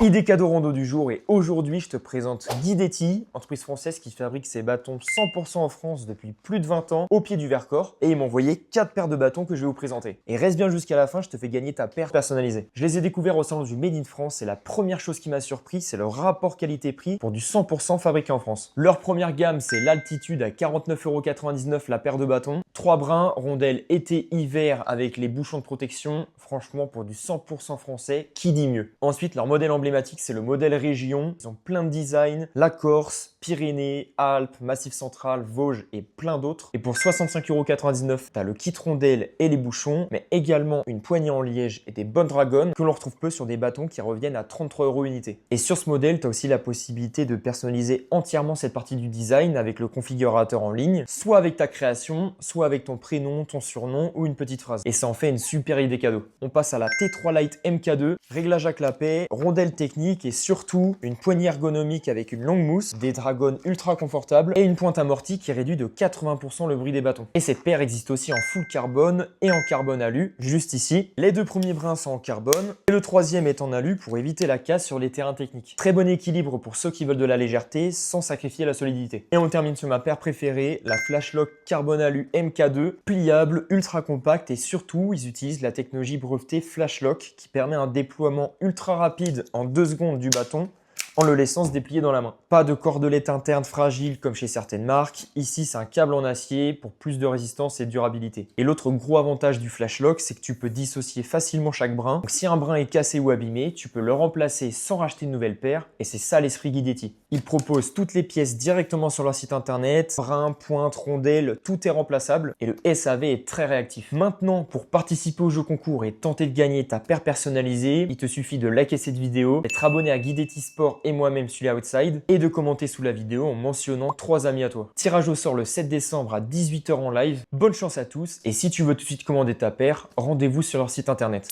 Idée cadeau rando du jour et aujourd'hui je te présente Guidetti, entreprise française qui fabrique ses bâtons 100% en France depuis plus de 20 ans au pied du Vercors et ils m'ont envoyé 4 paires de bâtons que je vais vous présenter. Et reste bien jusqu'à la fin, je te fais gagner ta paire personnalisée. Je les ai découverts au salon du Made in France et la première chose qui m'a surpris c'est le rapport qualité-prix pour du 100% fabriqué en France. Leur première gamme c'est l'Altitude à 49,99 € la paire de bâtons. 3 brins, rondelles été-hiver avec les bouchons de protection. Franchement pour du 100% français, qui dit mieux? Ensuite leur modèle emblématique, c'est le modèle Région. Ils ont plein de designs, la Corse, Pyrénées, Alpes, Massif Central, Vosges et plein d'autres. Et pour 65,99 €, tu as le kit rondelle et les bouchons, mais également une poignée en liège et des bonnes dragons que l'on retrouve peu sur des bâtons qui reviennent à 33 € unité. Et sur ce modèle, tu as aussi la possibilité de personnaliser entièrement cette partie du design avec le configurateur en ligne, soit avec ta création, soit avec ton prénom, ton surnom ou une petite phrase. Et ça en fait une super idée cadeau. On passe à la T3 Lite MK2, réglage à clapet, rondelle technique et surtout une poignée ergonomique avec une longue mousse, des dragons ultra confortables et une pointe amortie qui réduit de 80% le bruit des bâtons. Et cette paire existe aussi en full carbone et en carbone alu, juste ici. Les deux premiers brins sont en carbone et le troisième est en alu pour éviter la casse sur les terrains techniques. Très bon équilibre pour ceux qui veulent de la légèreté sans sacrifier la solidité. Et on termine sur ma paire préférée, la Flashlock carbone alu MK2, pliable, ultra compact et surtout ils utilisent la technologie brevetée Flashlock qui permet un déploiement ultra rapide en 2 secondes du bâton en le laissant se déplier dans la main. Pas de cordelette interne fragile comme chez certaines marques. Ici, c'est un câble en acier pour plus de résistance et de durabilité. Et l'autre gros avantage du Flashlock, c'est que tu peux dissocier facilement chaque brin. Donc, si un brin est cassé ou abîmé, tu peux le remplacer sans racheter une nouvelle paire. Et c'est ça l'esprit Guidetti. Ils proposent toutes les pièces directement sur leur site internet. Brin, pointe, rondelle, tout est remplaçable. Et le SAV est très réactif. Maintenant, pour participer au jeu concours et tenter de gagner ta paire personnalisée, il te suffit de liker cette vidéo, d'être abonné à Guidetti Sport et moi-même Sully Outside et de commenter sous la vidéo en mentionnant 3 amis à toi. Tirage au sort le 7 décembre à 18 h en live. Bonne chance à tous et si tu veux tout de suite commander ta paire, rendez-vous sur leur site internet.